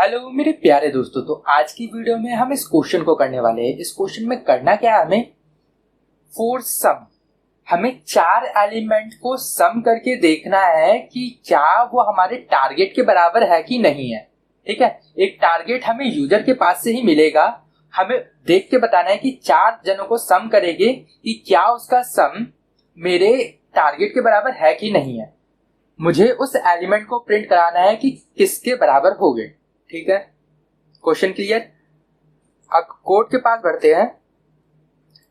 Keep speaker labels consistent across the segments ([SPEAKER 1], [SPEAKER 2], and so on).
[SPEAKER 1] Hello मेरे प्यारे दोस्तों। तो आज की वीडियो में हम इस क्वेश्चन को करने वाले हैं। इस क्वेश्चन में करना क्या है, हमें फोर सम, हमें चार एलिमेंट को सम करके देखना है कि क्या वो हमारे टारगेट के बराबर है कि नहीं है। ठीक है, एक टारगेट हमें यूजर के पास से ही मिलेगा। हमें देख के बताना है कि चार जनों को सम करेंगे कि क्या उसका सम मेरे टारगेट के बराबर है कि नहीं है। मुझे उस एलिमेंट को प्रिंट कराना है कि किसके बराबर हो गए। ठीक है, क्वेश्चन क्लियर। अब कोड के पास बढ़ते हैं।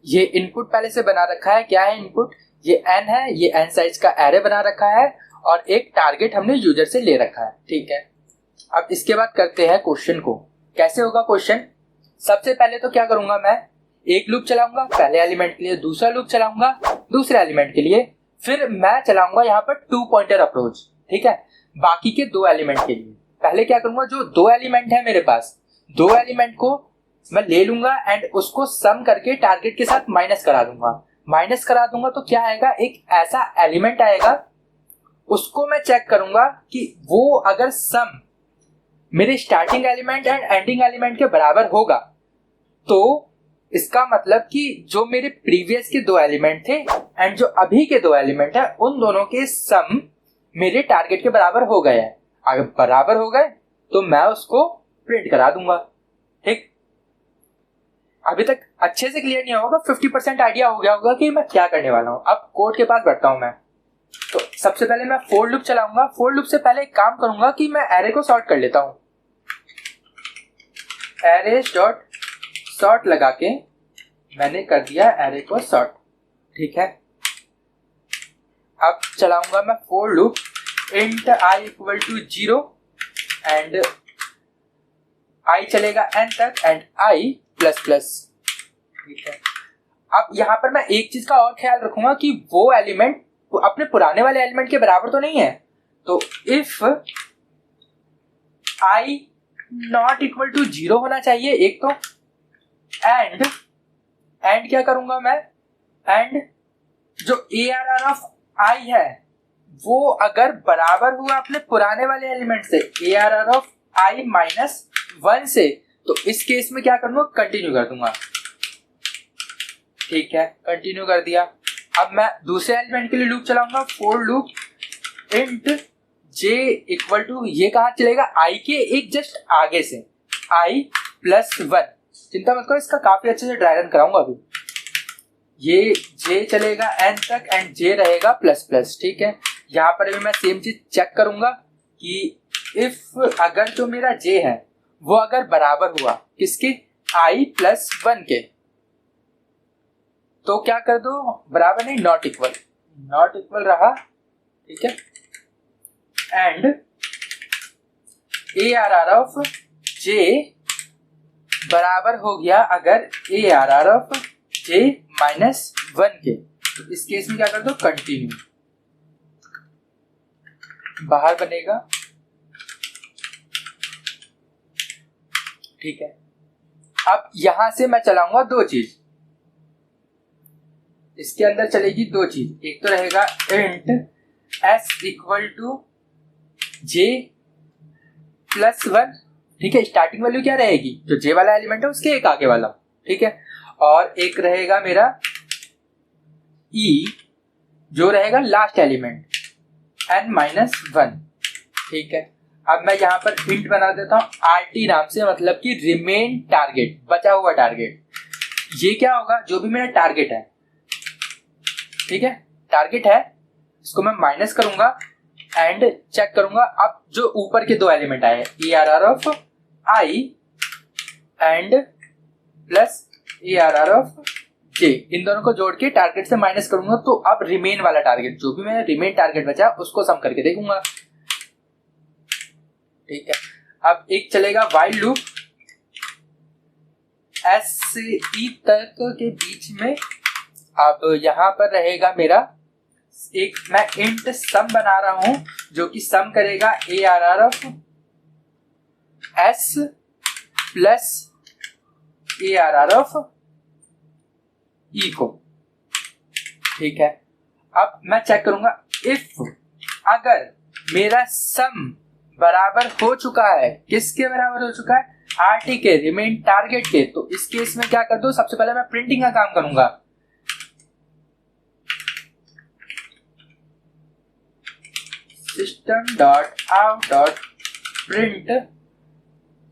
[SPEAKER 1] ये इनपुट पहले से बना रखा है। क्या है इनपुट? ये n है, ये n साइज का एरे बना रखा है और एक टारगेट हमने यूजर से ले रखा है। ठीक है, अब इसके बाद करते हैं क्वेश्चन को। कैसे होगा क्वेश्चन? सबसे पहले तो क्या करूंगा, मैं एक लूप चलाऊंगा पहले एलिमेंट के लिए, दूसरा लूप चलाऊंगा दूसरे एलिमेंट के लिए, फिर मैं चलाऊंगा यहाँ पर टू पॉइंटर अप्रोच। ठीक है, बाकी के दो एलिमेंट के लिए पहले क्या करूंगा, जो दो एलिमेंट है मेरे पास, दो एलिमेंट को मैं ले लूंगा एंड उसको सम करके टारगेट के साथ माइनस करा दूंगा। माइनस करा दूंगा तो क्या आएगा, एक ऐसा एलिमेंट आएगा, उसको मैं चेक करूंगा कि वो अगर सम मेरे starting element and ending element के बराबर होगा तो इसका मतलब कि जो मेरे प्रीवियस के दो एलिमेंट थे एंड जो अभी के दो एलिमेंट है उन दोनों के सम मेरे टारगेट के बराबर हो गए हैं। अगर बराबर हो गए तो मैं उसको प्रिंट करा दूंगा। ठीक, अभी तक अच्छे से क्लियर नहीं होगा, 50% आइडिया हो गया होगा कि मैं क्या करने वाला हूं। अब कोड के पास बढ़ता हूं मैं। तो सबसे पहले मैं फोर लूप चलाऊंगा। फोर लूप से पहले एक काम करूंगा कि मैं एरे को सॉर्ट कर लेता हूं। एरे डॉट सॉर्ट लगा के मैंने कर दिया एरे को सॉर्ट। ठीक है, अब चलाऊंगा मैं for loop int i equal to 0 and i चलेगा n तक एंड आई प्लस प्लस। ठीक है, अब यहां पर मैं एक चीज का और ख्याल रखूंगा कि वो एलिमेंट अपने पुराने वाले एलिमेंट के बराबर तो नहीं है। तो if i not equal to 0 होना चाहिए एक तो, एंड क्या करूंगा मैं, एंड जो ARR ऑफ आई है वो अगर बराबर हुआ अपने पुराने वाले एलिमेंट से, ARR ऑफ आई माइनस 1 से, तो इस केस में क्या करूंगा, कंटिन्यू कर दूंगा। ठीक है, कंटिन्यू कर दिया। अब मैं दूसरे एलिमेंट के लिए लूप चलाऊंगा, for loop int j equal to, ये कहां चलेगा, i के एक जस्ट आगे से, i प्लस 1। चिंता मत करो, इसका काफी अच्छे से ड्राई रन कराऊंगा अभी। ये j चलेगा n तक एंड j रहेगा प्लस प्लस। ठीक है, यहां पर भी मैं सेम चीज चेक करूंगा कि इफ अगर जो मेरा j है वो अगर बराबर हुआ किसके, i प्लस 1 के, तो क्या कर दो, बराबर नहीं, नॉट इक्वल रहा। ठीक है, एंड ARR ऑफ j बराबर हो गया अगर ARR ऑफ j माइनस 1 के, तो इस केस में क्या कर दो, कंटिन्यू, बाहर बनेगा। ठीक है, अब यहां से मैं चलाऊंगा दो चीज, इसके अंदर चलेगी दो चीज। एक तो रहेगा int s equal to j plus 1। ठीक है, स्टार्टिंग वैल्यू क्या रहेगी, जो j वाला एलिमेंट है उसके एक आगे वाला। ठीक है, और एक रहेगा मेरा e जो रहेगा लास्ट एलिमेंट n माइनस 1। ठीक है, अब मैं यहां पर इंट बना देता हूं rt नाम से, मतलब कि रिमेन टारगेट, बचा हुआ टारगेट। ये क्या होगा, जो भी मेरा टारगेट है, ठीक है, टारगेट है, इसको मैं माइनस करूंगा एंड चेक करूंगा। अब जो ऊपर के दो एलिमेंट आए, ARR of I and plus ARR of j, इन दोनों को जोड़ के टारगेट से माइनस करूंगा, तो अब रिमेन वाला टारगेट, जो भी मेरा रिमेन टारगेट बचा उसको सम करके देखूंगा। ठीक है, अब एक चलेगा व्हाइल लूप s से e तक के बीच में। अब यहां पर रहेगा मेरा एक, मैं इंट सम बना रहा हूं जो कि सम करेगा ARR of s plus ARR of e को। ठीक है, अब मैं चेक करूंगा इफ अगर मेरा सम बराबर हो चुका है। किसके बराबर हो चुका है? RT के, रिमेन टारगेट के। तो इस केस में क्या कर दो, सबसे पहले मैं प्रिंटिंग का काम करूंगा। System dot out dot print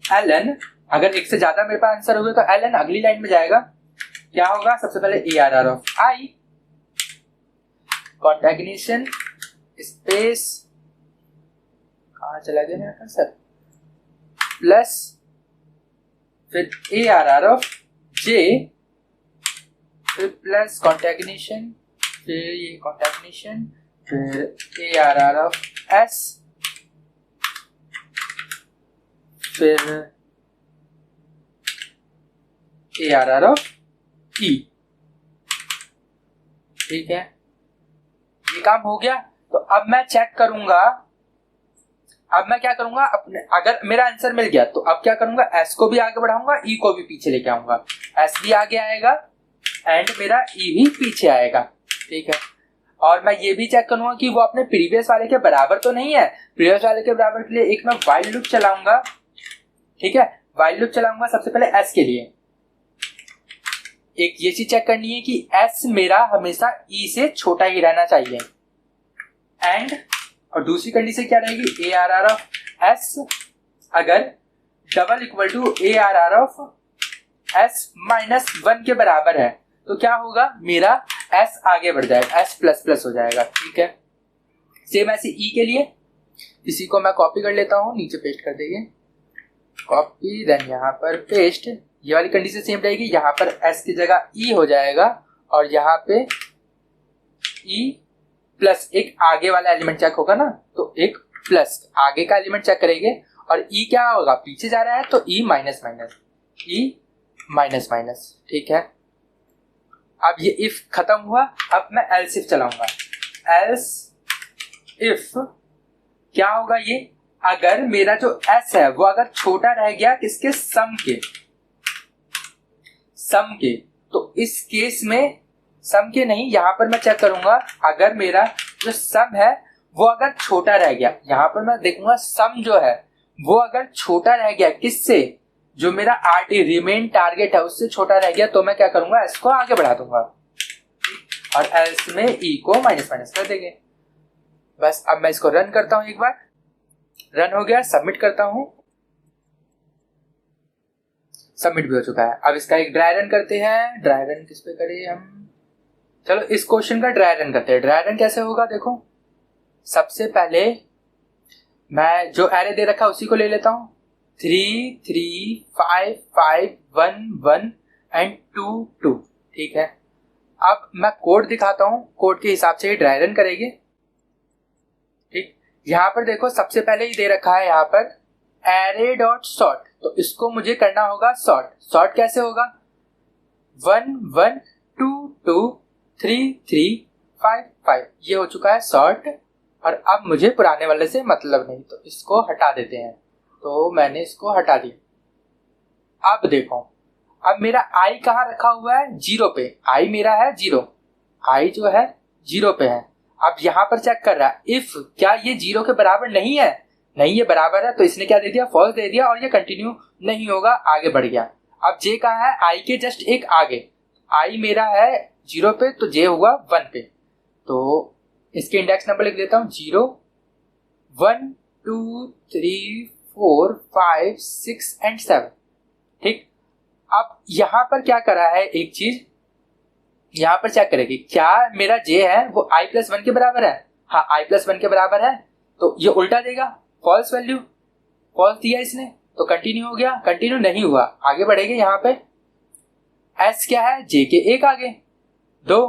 [SPEAKER 1] ln, अगर एक से ज्यादा मेरे पास आंसर हो गया तो ln अगली लाइन में जाएगा। क्या होगा? सबसे पहले ARR ऑफ I, कॉन्टैग्नेशन स्पेस, कहाँ चला गया मेरा आंसर, प्लस फिर ARR ऑफ J, फिर प्लस कॉन्टैग्नेशन, फिर ये कॉन्टैग्नेशन, फिर ARR ऑफ S, फिर ARR ऑफ E। ठीक है, ये काम हो गया। तो अब मैं चेक करूंगा, अब मैं क्या करूंगा अपने, अगर मेरा आंसर मिल गया तो अब क्या करूंगा, S को भी आगे बढ़ाऊंगा, E को भी पीछे लेके आऊंगा। S भी आगे आएगा एंड मेरा E भी पीछे आएगा। ठीक है, और मैं ये भी चेक करूंगा कि वो अपने प्रीवियस वाले के बराबर तो नहीं है। प्रीवियस वाले के बराबर के लिए एक मैं व्हाइल लूप चलाऊंगा। ठीक है, व्हाइल लूप चलाऊंगा सबसे पहले S के लिए। एक ये चीज चेक करनी है कि S मेरा हमेशा E से छोटा ही रहना चाहिए। एंड और दूसरी कंडीशन क्या रहेगी, ARR ऑफ S अगर double equal to ARR of S minus 1 के बराबर है तो क्या होगा, मेरा S आगे बढ़ जाएगा, S प्लस प्लस हो जाएगा। ठीक है, सेम ऐसे E के लिए, इसी को मैं कॉपी कर लेता हूँ, नीचे पेस्ट कर देंगे, कॉपी देन यहाँ पर पेस्ट। ये वाली कंडीशन सेम रहेगी, यहाँ पर S की जगह E हो जाएगा और यहाँ पे E प्लस एक आगे वाला एलिमेंट चेक होगा ना, तो एक प्लस आगे का एलिमेंट चेक करेंगे और E क्या होगा, पीछे जा रहा है तो E minus minus, E minus minus. ठीक है, अब ये इफ खत्म हुआ, अब मैं एल्स इफ चलाऊंगा। एल्स इफ क्या होगा, ये अगर मेरा जो S है वो अगर छोटा रह गया किसके, सम के, सम के, तो इस केस में सम के नहीं, यहां पर मैं चेक करूंगा अगर मेरा जो सम है वो अगर छोटा रह गया, यहां पर मैं देखूंगा सम जो है वो अगर छोटा रह गया किससे, जो मेरा RT रिमेन टारगेट है उससे छोटा रह गया, तो मैं क्या करूंगा, S को आगे बढ़ा दूंगा और एल्स में E को माइनस माइनस कर देंगे। बस अब मैं इसको रन करता हूं, एक बार रन हो गया, सबमिट करता हूं, सबमिट भी हो चुका है। अब इसका एक ड्राई रन करते हैं। ड्राई रन किस पे करें हम, चलो इस क्वेश्चन का ड्राई रन करते हैं। ड्राई रन कैसे होगा, देखो सबसे पहले मैं जो एरे दे रखा है उसी को ले लेता हूं, 3 3 5 5 1 1 एंड 2 2। ठीक है, अब मैं कोड दिखाता हूं, कोड के हिसाब से ही ड्राई रन करेंगे। ठीक, यहां पर देखो सबसे पहले ही दे रखा है यहाँ पर एरे डॉट सॉर्ट, तो इसको मुझे करना होगा सॉर्ट। सॉर्ट कैसे होगा, 1 1 2 2 3 3 5 5, ये हो चुका है सॉर्ट। और अब मुझे पुराने वाले से मतलब नहीं, तो इसको हटा देते हैं, तो मैंने इसको हटा दिया। अब देखो, अब मेरा I कहाँ रखा हुआ है, 0 पे, I मेरा है 0, I जो है 0 पे है। अब यहाँ पर चेक कर रहा है इफ क्या ये 0 के बराबर नहीं है, नहीं ये बराबर है, तो इसने क्या दे दिया, फॉल्स दे दिया और ये कंटिन्यू नहीं होगा, आगे बढ़ गया। अब J कहाँ है, I के जस्ट एक आगे, I मेरा है 0 पे तो J हुआ 1 पे, तो इसके इंडेक्स नंबर लिख देता हूँ 0 1 2 3 4 5 6 एंड 7। ठीक, अब यहां पर क्या करा है, एक चीज यहां पर चेक करेगी, क्या मेरा J है वो I प्लस 1 के बराबर है, हाँ I प्लस 1 के बराबर है, तो ये उल्टा देगा, फॉल्स वैल्यू, फॉल्स दिया इसने, तो कंटिन्यू हो गया, कंटिन्यू नहीं हुआ, आगे बढ़ेंगे। यहाँ पे S क्या है, J के एक आगे 2,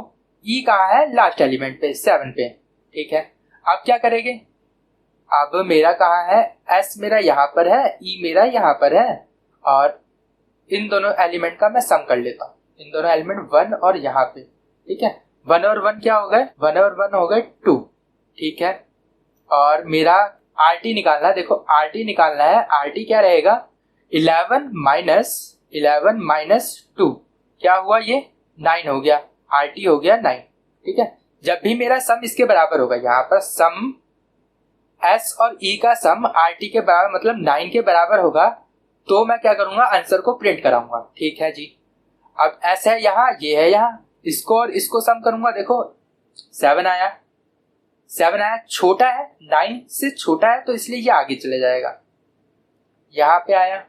[SPEAKER 1] E कहाँ है, लास्ट एलिमेंट पे 7 पे। ठीक है, अब क्या करेंगे, अब मेरा कहाँ है, S मेरा यहाँ पर है, E मेरा यहाँ पर है, और इन दोनों एलिमेंट का मैं सम कर लेता हूँ, इन दोनों एलिमेंट 1 और यहाँ पे। ठीक है, 1 और 1 क्या हो गए, 1 और 1 हो गए 2। ठीक है, और मेरा RT निकालना है, देखो RT निकालना है, RT क्या रहेगा, 11 माइनस 2, क्या हुआ, ये 9 हो गया, RT हो गया 9। ठीक है, जब भी मेरा सम इसके बराबर होगा, यहाँ पर सम एस और ई का सम आर टी के बराबर मतलब 9 के बराबर होगा तो मैं क्या करूंगा, आंसर को प्रिंट कराऊंगा। ठीक है जी। अब एस है यहाँ, ये है यहाँ, इसको और इसको सम करूंगा, देखो 7 आया, 7 आया, छोटा है 9 से छोटा है तो इसलिए ये आगे चले जाएगा। यहाँ पे आया,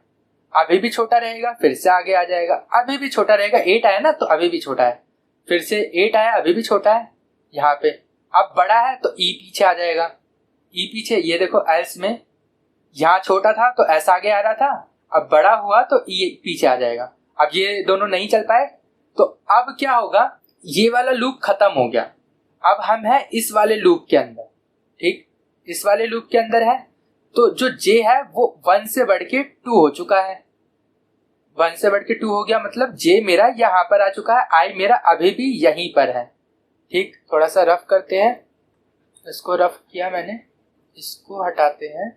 [SPEAKER 1] अभी भी छोटा रहेगा, फिर से आगे आ जाएगा, अभी भी छोटा रहेगा, 8 आया ना तो अभी भी छोटा है, फिर से 8 आया, अभी भी छोटा है यहाँ पे। अब बड़ा है तो ई पीछे आ जाएगा, ई पीछे, ये देखो एल्स में यहाँ छोटा था तो एस आगे आ रहा था, अब बड़ा हुआ तो ई पीछे आ जाएगा। अब ये दोनों नहीं चल पाए तो अब क्या होगा, ये वाला लूप खत्म हो गया। अब हम हैं इस वाले लूप के अंदर। ठीक, इस वाले लूप के अंदर है तो जो जे है वो 1 से बढ़ के 2 हो चुका है, 1 से बढ़ के 2 हो गया, मतलब जे मेरा यहाँ पर आ चुका है, आई मेरा अभी भी यहीं पर है। ठीक, थोड़ा सा रफ करते हैं, इसको रफ किया मैंने, इसको हटाते हैं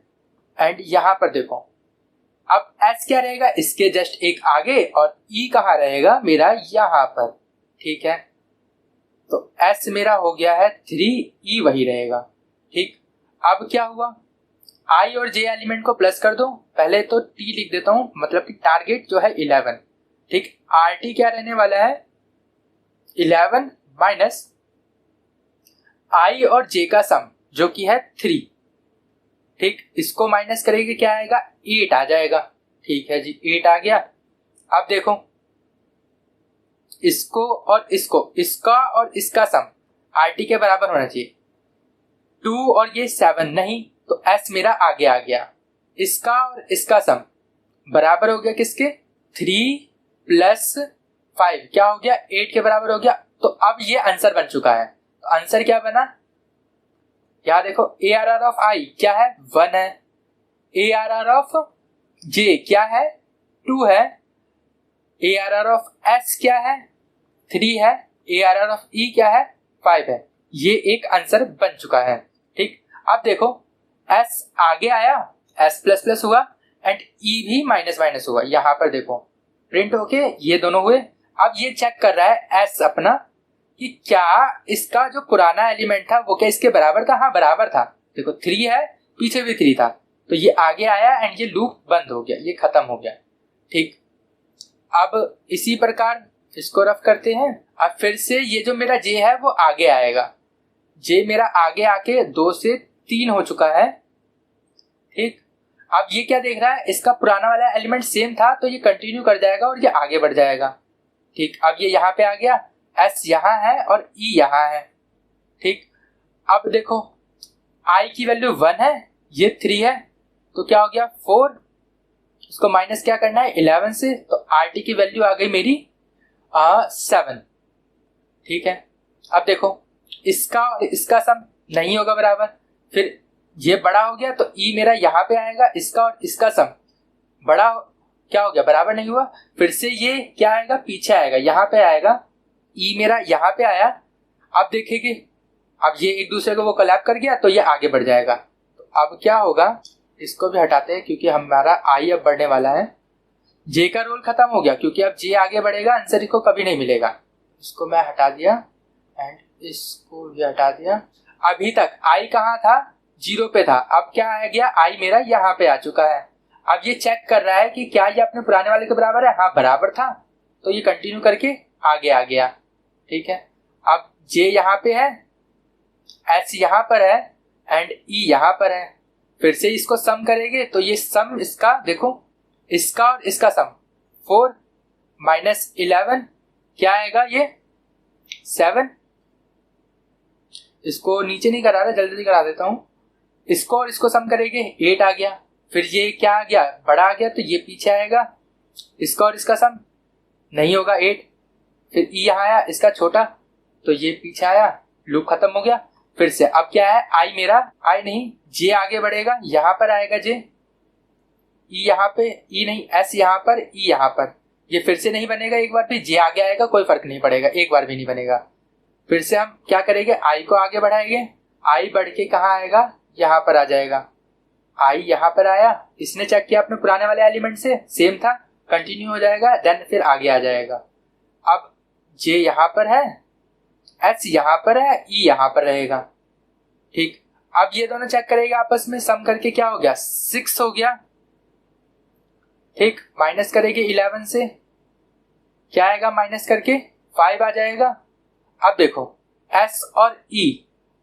[SPEAKER 1] एंड यहाँ पर देखो अब एस क्या रहेगा, इसके जस्ट एक आगे, और ई कहाँ रहेगा मेरा, यहाँ पर। ठीक है, तो एस मेरा हो गया है 3, ई वही रहेगा। ठीक, अब क्या हुआ, आई और जे एलिमेंट को प्लस कर दो, पहले तो टी लिख देता हूं, मतलब कि टारगेट जो है 11। ठीक, आर टी क्या रहने वाला है 11 माइनस आई और जे का सम जो कि है 3। ठीक, इसको माइनस करेंगे क्या आएगा, 8 आ जाएगा। ठीक है जी, 8 आ गया। अब देखो इसको और इसको, इसका और इसका सम आर टी के बराबर होना चाहिए, 2 और ये 7 नहीं, तो एस मेरा आगे आ गया, इसका और इसका सम बराबर हो गया किसके, 3 प्लस 5 क्या हो गया, 8 के बराबर हो गया। तो अब ये आंसर बन चुका है। तो आंसर क्या बना, यहां देखो A R R of I क्या है, 1 है, A R R of J क्या है, 2 है, A R R of S क्या है, 3 है, A R R of E क्या है, 5 है। ये एक आंसर बन चुका है। ठीक, अब देखो एस आगे आया, एस प्लस प्लस हुआ एंड ई भी माइनस माइनस हुआ, यहां पर देखो प्रिंट होके ये दोनों हुए। अब ये चेक कर रहा है एस अपना कि क्या इसका जो पुराना एलिमेंट था वो क्या इसके बराबर था, हाँ बराबर था, देखो 3 है, पीछे भी 3 था, तो ये आगे आया एंड ये लूप बंद हो गया, ये खत्म हो गया। ठीक, अब इसी प्रकार इसको रफ करते हैं। अब फिर से ये जो मेरा जे है वो आगे आएगा, जे मेरा आगे आके 2 से 3 हो चुका है। ठीक, अब ये क्या देख रहा है, इसका पुराना वाला एलिमेंट सेम था तो ये कंटिन्यू कर जाएगा और ये आगे बढ़ जाएगा। ठीक, अब ये यहाँ पे आ गया, एस यहाँ है और ई यहाँ है। ठीक, अब देखो आई की वैल्यू 1 है, ये 3 है, तो क्या हो गया 4, इसको माइनस क्या करना है 11 से, तो आर टी की वैल्यू आ गई मेरी 7। ठीक है, अब देखो इसका और इसका सम नहीं होगा बराबर, फिर ये बड़ा हो गया तो ई मेरा यहाँ पे आएगा, इसका और इसका सम बड़ा क्या हो गया, बराबर नहीं हुआ, फिर से ये क्या आएगा, पीछे आएगा, यहाँ पे आएगा, ई मेरा यहाँ पे आया। अब देखेंगे अब ये एक दूसरे को वो कोलैब कर गया तो ये आगे बढ़ जाएगा। तो अब क्या होगा, इसको भी हटाते हैं क्योंकि हमारा आई अब बढ़ने वाला है, जे का रोल खत्म हो गया क्योंकि अब जे आगे बढ़ेगा, आंसर को कभी नहीं मिलेगा। इसको मैं हटा दिया एंड इसको भी हटा दिया। अभी तक आई कहाँ था, 0 पे था, अब क्या आ गया, आई मेरा यहाँ पे आ चुका है। अब ये चेक कर रहा है कि क्या ये अपने पुराने वाले के बराबर है, हाँ बराबर था, तो ये कंटिन्यू करके आगे आ गया। ठीक है, अब जे यहाँ पे है, एस यहाँ पर है एंड ई यहाँ पर है, फिर से इसको सम करेंगे तो ये सम इसका देखो, इसका और इसका सम 4 माइनस 11 क्या आएगा, ये 7। इसको नीचे नहीं करा रहा, जल्दी जल्दी करा देता हूं। इसको और इसको सम करेंगे 8 आ गया, फिर ये क्या आ गया, बड़ा आ गया तो ये पीछे आएगा, इसका और इसका सम नहीं होगा 8, फिर ई यहाँ आया, इसका छोटा तो ये पीछे आया, लूप खत्म हो गया। फिर से अब क्या है, आई मेरा, आई नहीं, जे आगे बढ़ेगा, यहाँ पर आएगा जे, ई यहाँ पे, ई नहीं, एस यहाँ पर, ई यहाँ पर, ये फिर से नहीं बनेगा, एक बार भी जे आगे आएगा, कोई फर्क नहीं पड़ेगा, एक बार भी नहीं बनेगा। फिर से हम क्या करेंगे, आई को आगे बढ़ाएंगे, आई बढ़ के कहाँ आएगा, यहाँ पर आ जाएगा, आई यहाँ पर आया, इसने चेक किया अपने पुराने वाले एलिमेंट से सेम था, कंटिन्यू हो जाएगा, देन फिर आगे आ जाएगा। अब जे यहाँ पर है, एस यहाँ पर है, ई यहाँ पर रहेगा। ठीक, अब ये दोनों चेक करेगा आपस में, सम करके क्या हो गया 6 हो गया। ठीक, माइनस करेंगे 11 से, क्या आएगा माइनस करके 5 आ जाएगा। अब देखो S और E,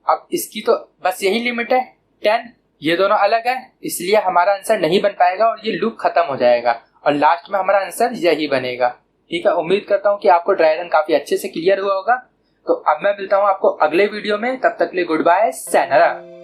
[SPEAKER 1] अब इसकी तो बस यही लिमिट है 10, ये दोनों अलग है इसलिए हमारा आंसर नहीं बन पाएगा और ये लूप खत्म हो जाएगा और लास्ट में हमारा आंसर यही बनेगा। ठीक है, उम्मीद करता हूँ कि आपको ड्राई रन काफी अच्छे से क्लियर हुआ होगा। तो अब मैं मिलता हूँ आपको अगले वीडियो में, तब तक के लिए गुड बाय, sayonara।